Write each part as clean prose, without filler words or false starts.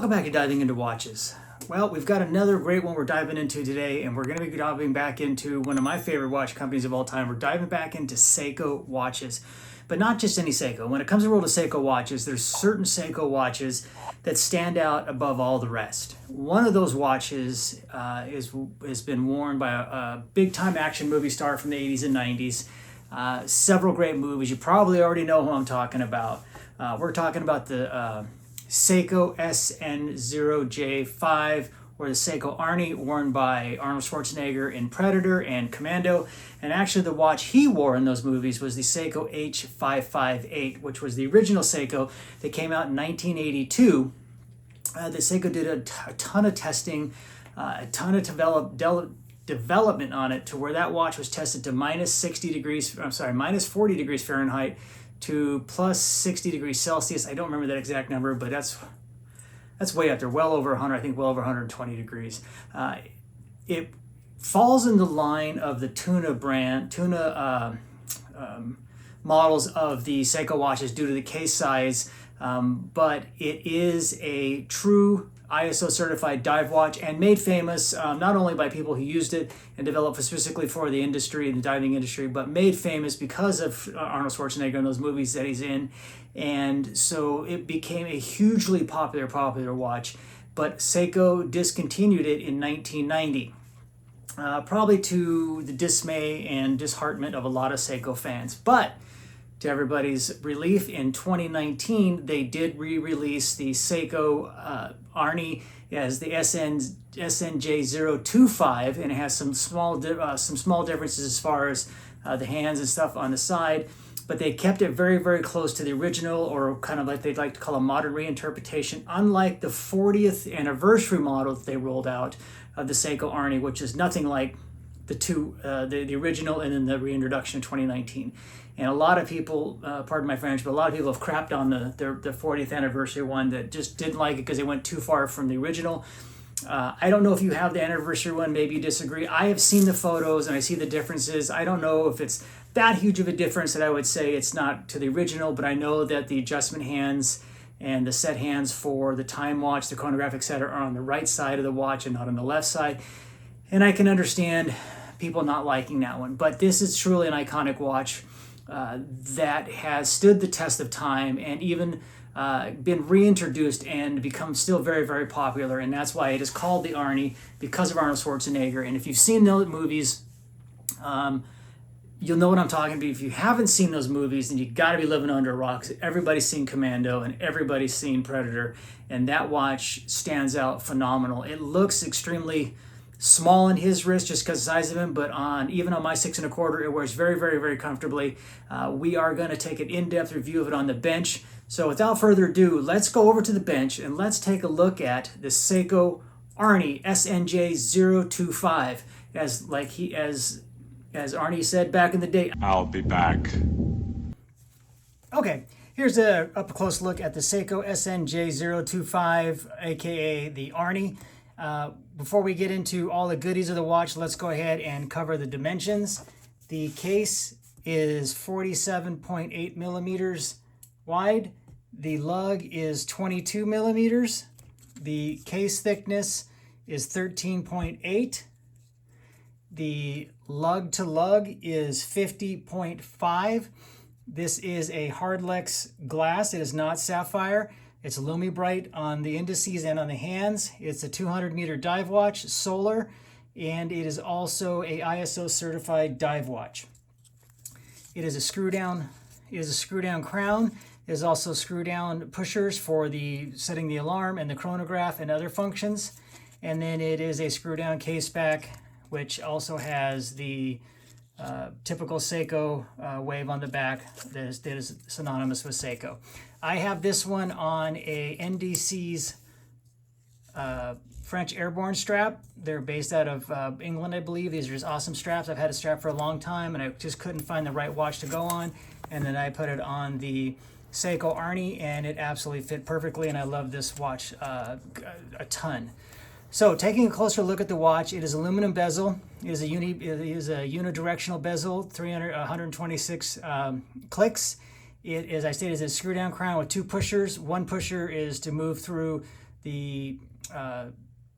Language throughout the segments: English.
Welcome back to Diving Into Watches. Well, we've got another great one we're diving into today, and we're going to be diving back into one of my favorite watch companies of all time. We're diving back into Seiko watches, but not just any Seiko. When it comes to the world of Seiko watches, there's certain Seiko watches that stand out above all the rest. One of those watches has been worn by a big-time action movie star from the 80s and 90s. Several great movies. You probably already know who I'm talking about. We're talking about the Seiko SNJ025, or the Seiko Arnie, worn by Arnold Schwarzenegger in Predator and Commando. And actually the watch he wore in those movies was the Seiko H558, which was the original Seiko that came out in 1982. The Seiko did a ton of testing, a ton of development on it, to where that watch was tested to minus 40 degrees Fahrenheit to plus 60 degrees Celsius. I don't remember that exact number, but that's way up there, well over 100, I think well over 120 degrees. It falls in the line of the tuna models of the Seiko watches due to the case size, but it is a true ISO certified dive watch, and made famous not only by people who used it and developed specifically for the industry, the diving industry, but made famous because of Arnold Schwarzenegger and those movies that he's in. And so it became a hugely popular watch, but Seiko discontinued it in 1990. Probably to the dismay and disheartenment of a lot of Seiko fans. But to everybody's relief, in 2019, they did re-release the Seiko Arnie as the SNJ025, and it has some small differences as far as the hands and stuff on the side. But they kept it very close to the original, or kind of like they'd like to call a modern reinterpretation, unlike the 40th anniversary model that they rolled out of the Seiko Arnie, which is nothing like the original and then the reintroduction in 2019. And a lot of people, pardon my French, but a lot of people have crapped on the 40th anniversary one, that just didn't like it because they went too far from the original. I don't know if you have the anniversary one, maybe you disagree. I have seen the photos and I see the differences. I don't know if it's that huge of a difference that I would say it's not to the original, but I know that the adjustment hands and the set hands for the time watch, the chronographic setter, are on the right side of the watch and not on the left side. And I can understand people not liking that one, but this is truly an iconic watch that has stood the test of time, and even been reintroduced and become still very popular. And that's why it is called the Arnie, because of Arnold Schwarzenegger. And if you've seen those movies, you'll know what I'm talking about. If you haven't seen those movies, then you got to be living under a rock. Everybody's seen Commando and everybody's seen Predator, and that watch stands out phenomenal. It looks extremely small in his wrist just because of the size of him, but even on my 6 1/4, it wears very comfortably. We are going to take an in-depth review of it on the bench. So without further ado, let's go over to the bench and let's take a look at the Seiko Arnie SNJ025, as Arnie said back in the day. I'll be back. Okay, here's a up-close look at the Seiko SNJ025, aka the Arnie. Before we get into all the goodies of the watch, let's go ahead and cover the dimensions. The case is 47.8 millimeters wide. The lug is 22 millimeters. The case thickness is 13.8. The lug to lug is 50.5. This is a Hardlex glass. It is not sapphire. It's Lumi-Bright on the indices and on the hands. It's a 200-meter dive watch, solar, and it is also a ISO certified dive watch. It is a screw down crown. There's also screw down pushers for setting the alarm and the chronograph and other functions. And then it is a screw down case back, which also has the typical Seiko wave on the back that is synonymous with Seiko. I have this one on a NDC's French Airborne strap. They're based out of England, I believe. These are just awesome straps. I've had a strap for a long time, and I just couldn't find the right watch to go on. And then I put it on the Seiko Arnie, and it absolutely fit perfectly, and I love this watch a ton. So taking a closer look at the watch, it is aluminum bezel. It is a unidirectional bezel, 126 clicks. It, as I stated, is a screw down crown with two pushers. One pusher is to move through the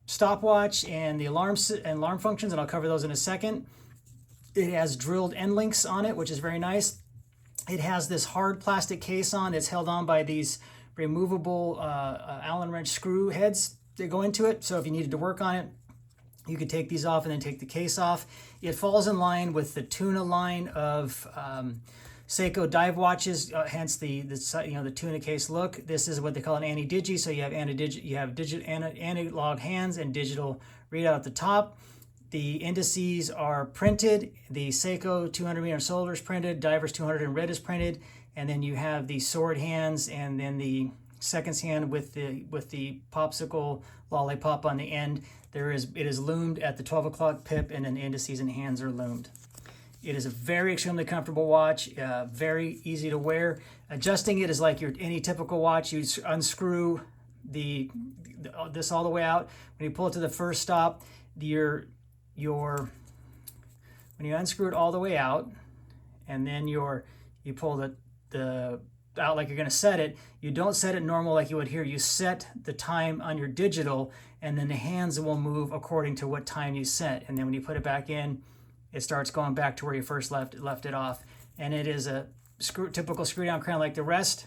stopwatch and the alarm functions, and I'll cover those in a second. It has drilled end links on it, which is very nice. It has this hard plastic case on that's held on by these removable Allen wrench screw heads that go into it. So if you needed to work on it, you could take these off and then take the case off. It falls in line with the Tuna line of Seiko dive watches, hence the Tuna case look. This is what they call an anti-digi. So you have analog hands and digital readout at the top. The indices are printed. The Seiko 200 meter solar is printed. Divers 200 in red is printed, and then you have the sword hands, and then the seconds hand with the popsicle lollipop on the end. It is loomed at the 12 o'clock pip, and then indices and hands are loomed. It is a very extremely comfortable watch, very easy to wear. Adjusting it is like any typical watch. You unscrew this all the way out. When you pull it to the first stop, when you unscrew it all the way out, and then you pull the out like you're going to set it, you don't set it normal like you would here. You set the time on your digital, and then the hands will move according to what time you set. And then when you put it back in, it starts going back to where you first left it off. And it is a typical screw down crown like the rest.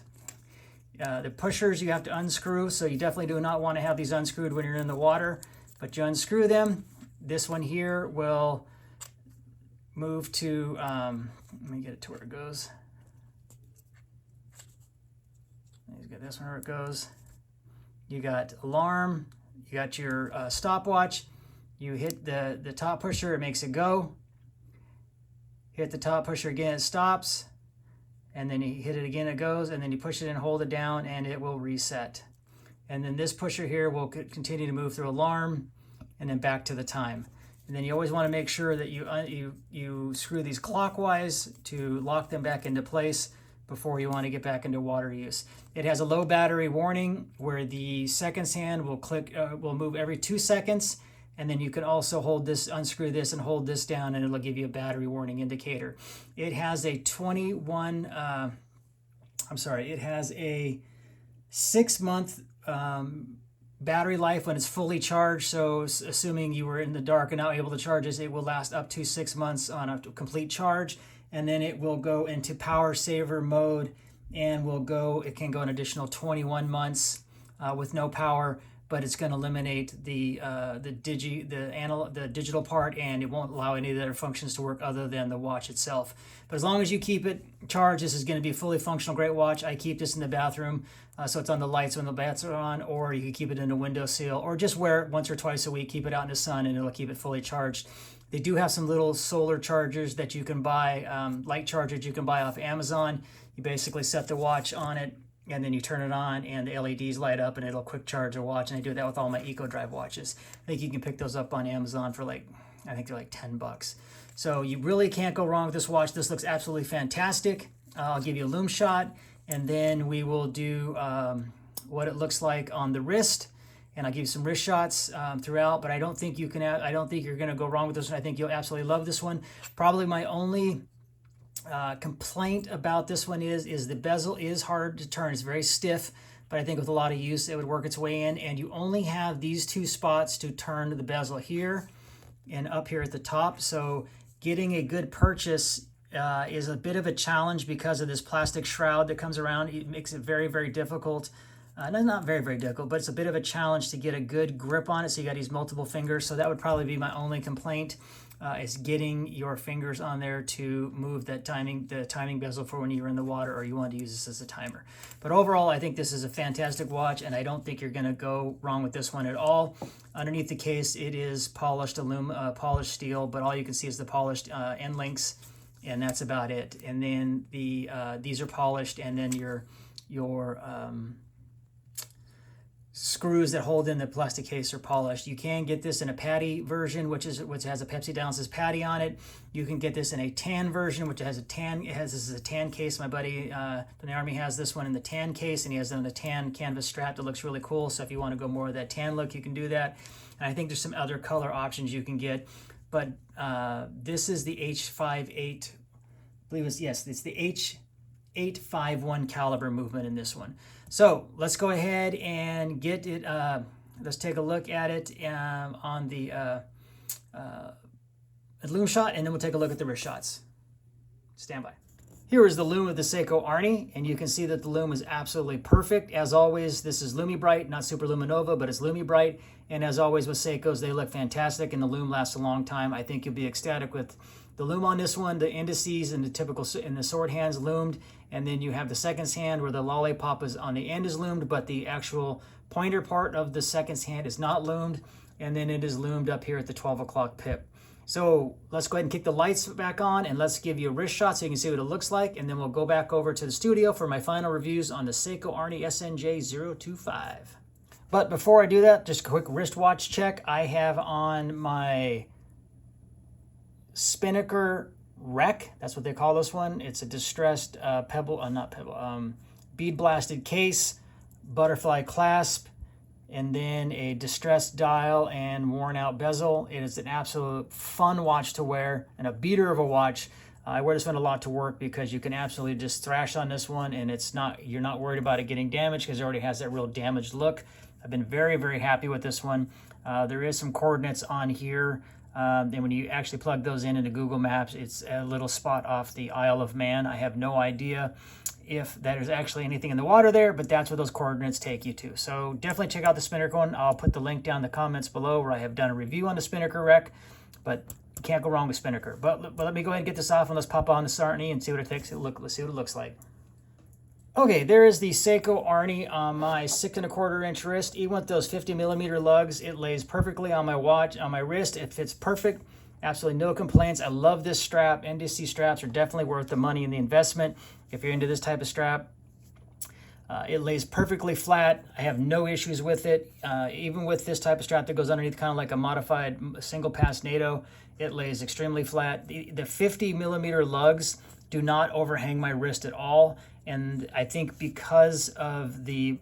The pushers you have to unscrew, so you definitely do not want to have these unscrewed when you're in the water, but you unscrew them. This one here will move to, let me get it to where it goes. You got this one where it goes. You got alarm, you got your stopwatch. You hit the top pusher, it makes it go. Hit the top pusher again, it stops. And then you hit it again, it goes. And then you push it and hold it down, and it will reset. And then this pusher here will continue to move through alarm, and then back to the time. And then you always want to make sure that you screw these clockwise to lock them back into place before you want to get back into water use. It has a low battery warning where the seconds hand will move every 2 seconds, and then you can also unscrew this and hold this down, and it'll give you a battery warning indicator. It has a 6-month battery life when it's fully charged. So assuming you were in the dark and not able to charge this, it will last up to 6 months on a complete charge. And then it will go into power saver mode, and it can go an additional 21 months with no power, but it's going to eliminate the digital part, and it won't allow any of the other functions to work other than the watch itself. But as long as you keep it charged, this is going to be a fully functional great watch. I keep this in the bathroom, so it's on the lights when the bats are on, or you can keep it in a windowsill, or just wear it once or twice a week, keep it out in the sun, and it'll keep it fully charged. They do have some little solar chargers that you can buy, light chargers you can buy off Amazon. You basically set the watch on it, and then you turn it on, and the LEDs light up, and it'll quick charge the watch. And I do that with all my EcoDrive watches. I think you can pick those up on Amazon for I think they're like $10. So you really can't go wrong with this watch. This looks absolutely fantastic. I'll give you a lume shot, and then we will do what it looks like on the wrist. And I'll give you some wrist shots throughout, but I don't think you're going to go wrong with this one. I think you'll absolutely love this one. Probably my only complaint about this one is the bezel is hard to turn. It's very stiff, but I think with a lot of use, it would work its way in. And you only have these 2 spots to turn the bezel here and up here at the top. So getting a good purchase is a bit of a challenge because of this plastic shroud that comes around. It makes it very, very difficult. Not very, very difficult, but it's a bit of a challenge to get a good grip on it. So you got these multiple fingers. So that would probably be my only complaint, is getting your fingers on there to move the timing bezel for when you're in the water or you want to use this as a timer. But overall, I think this is a fantastic watch, and I don't think you're going to go wrong with this one at all. Underneath the case, it is polished polished steel, but all you can see is the polished end links, and that's about it. And then these are polished, and then your screws that hold in the plastic case are polished. You can get this in a patty version, which has a Pepsi Down says patty on it. You can get this in a tan version, which has this is a tan case. My buddy in the Army has this one in the tan case, and he has it on the tan canvas strap that looks really cool. So if you want to go more of that tan look, you can do that. And I think there's some other color options you can get. But this is the H58, I believe it's the .851 caliber movement in this one. So let's go ahead and get it. Let's take a look at it on the lume shot, and then we'll take a look at the wrist shots. Stand by. Here is the lume of the Seiko Arnie, and you can see that the lume is absolutely perfect. As always, this is Lumibright, not Super Luminova, but it's Lumibright. And as always with Seikos, they look fantastic, and the lume lasts a long time. I think you'll be ecstatic with the lume on this one. The indices and the typical in the sword hands loomed, and then you have the seconds hand where the lollipop is on the end is loomed, but the actual pointer part of the seconds hand is not loomed, and then it is loomed up here at the 12 o'clock pip. So let's go ahead and kick the lights back on, and let's give you a wrist shot so you can see what it looks like, and then we'll go back over to the studio for my final reviews on the Seiko Arnie SNJ025. But before I do that, just a quick wristwatch check. I have on my Spinnaker Rec. That's what they call this one. It's a distressed bead blasted case, butterfly clasp, and then a distressed dial and worn out bezel. It is an absolute fun watch to wear and a beater of a watch. I wear this one a lot to work because you can absolutely just thrash on this one, and you're not worried about it getting damaged because it already has that real damaged look. I've been very, very happy with this one. There is some coordinates on here. And when you actually plug those in into Google Maps, it's a little spot off the Isle of Man. I have no idea if there's actually anything in the water there, but that's where those coordinates take you to. So definitely check out the Spinnaker one. I'll put the link down in the comments below where I have done a review on the Spinnaker Rec, but you can't go wrong with Spinnaker. But let me go ahead and get this off, and let's pop on the Arnie and see what it takes. Let's see what it looks like. Okay, there is the Seiko Arnie on my 6 1/4 inch wrist. Even with those 50mm lugs, it lays perfectly on my watch, on my wrist. It fits perfect. Absolutely no complaints. I love this strap. NDC straps are definitely worth the money and the investment if you're into this type of strap. It lays perfectly flat. I have no issues with it. Even with this type of strap that goes underneath, kind of like a modified single pass NATO, it lays extremely flat. The 50mm lugs do not overhang my wrist at all. And I think because of the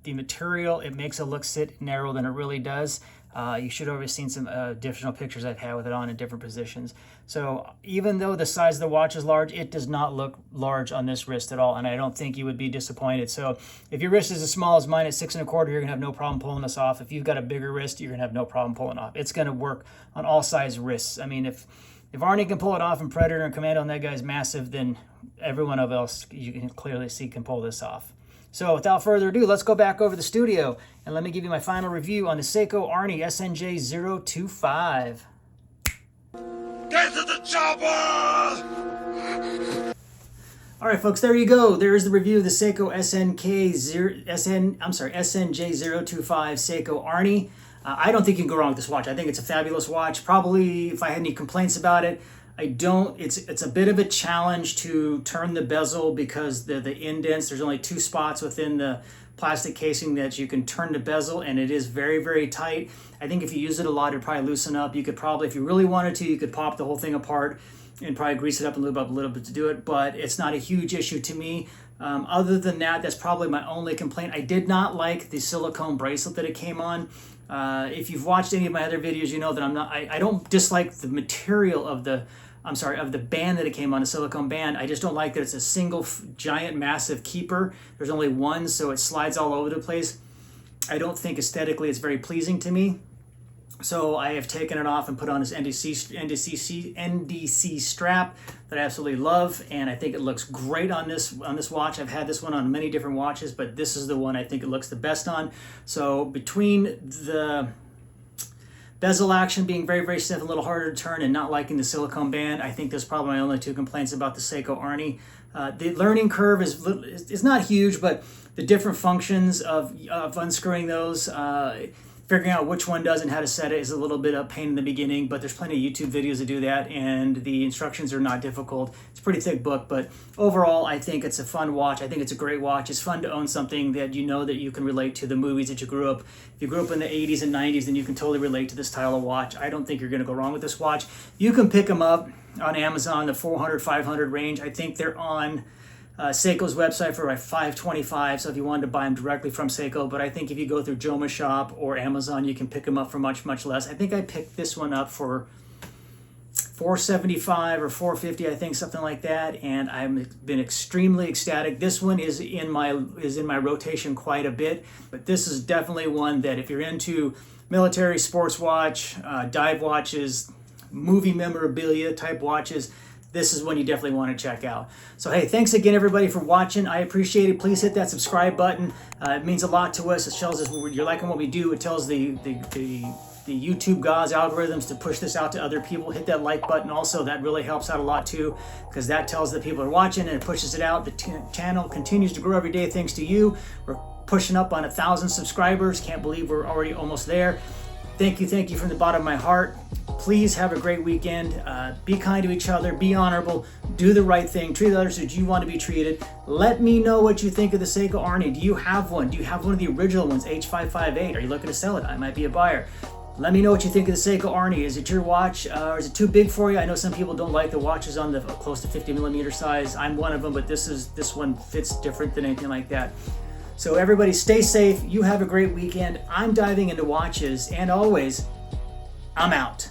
material, it makes it look sit narrower than it really does. You should have seen some additional pictures I've had with it on in different positions. So even though the size of the watch is large, it does not look large on this wrist at all, and I don't think you would be disappointed. So if your wrist is as small as mine at 6 1/4, you're gonna have no problem pulling this off. If you've got a bigger wrist, you're gonna have no problem pulling off. It's gonna work on all size wrists. I mean, if Arnie can pull it off and Predator and Commando and that guy's massive, then everyone else you can clearly see can pull this off. So without further ado, let's go back over the studio and let me give you my final review on the Seiko Arnie SNJ025. Get to the chopper! All right, folks, there you go. There is the review of the Seiko SNJ025 Seiko Arnie. I don't think you can go wrong with this watch. I think it's a fabulous watch. Probably, if I had any complaints about it, I don't. It's a bit of a challenge to turn the bezel because the indents, there's only 2 spots within the plastic casing that you can turn the bezel, and it is very, very tight. I think if you use it a lot, it'd probably loosen up. You could probably, if you really wanted to, you could pop the whole thing apart and probably grease it up and lube up a little bit to do it, but it's not a huge issue to me. Other than that, that's probably my only complaint. I did not like the silicone bracelet that it came on. If you've watched any of my other videos, you know that I don't dislike the material of the band that it came on, a silicone band. I just don't like that it's a single giant massive keeper. There's only one, so it slides all over the place. I don't think aesthetically it's very pleasing to me. So I have taken it off and put on this NDC strap that I absolutely love, and I think it looks great on this watch. I've had this one on many different watches, but this is the one I think it looks the best on. So between the bezel action being very, very stiff, a little harder to turn, and not liking the silicone band, I think there's probably my only 2 complaints about the Seiko Arnie. The learning curve is not huge, but the different functions of unscrewing those, figuring out which one does and how to set it is a little bit of pain in the beginning, but there's plenty of YouTube videos that do that, and the instructions are not difficult. It's a pretty thick book, but overall, I think it's a fun watch. I think it's a great watch. It's fun to own something that you know that you can relate to the movies that you grew up. If you grew up in the 80s and 90s, then you can totally relate to this style of watch. I don't think you're going to go wrong with this watch. You can pick them up on Amazon, the 400, 500 range. I think they're on Seiko's website for like $525, so if you wanted to buy them directly from Seiko, but I think if you go through Joma Shop or Amazon, you can pick them up for much, much less. I think I picked this one up for 475 or 450, I think, something like that, and I've been extremely ecstatic. This one is in my rotation quite a bit, but this is definitely one that if you're into military sports watch, dive watches, movie memorabilia type watches, this is one you definitely want to check out. So hey, thanks again everybody for watching. I appreciate it. Please hit that subscribe button. It means a lot to us. It shows us you're liking what we do. It tells the YouTube God's algorithms to push this out to other people. Hit that like button also. That really helps out a lot too, because that tells that people are watching and it pushes it out. The channel continues to grow every day thanks to you. We're pushing up on 1,000 subscribers. Can't believe we're already almost there. Thank you from the bottom of my heart. Please have a great weekend. Be kind to each other. Be honorable. Do the right thing. Treat others as you want to be treated. Let me know what you think of the Seiko Arnie. Do you have one? Do you have one of the original ones, H558? Are you looking to sell it? I might be a buyer. Let me know what you think of the Seiko Arnie. Is it your watch, or is it too big for you? I know some people don't like the watches on the close to 50 millimeter size. I'm one of them, but this one fits different than anything like that. So everybody stay safe. You have a great weekend. I'm diving into watches, and always, I'm out.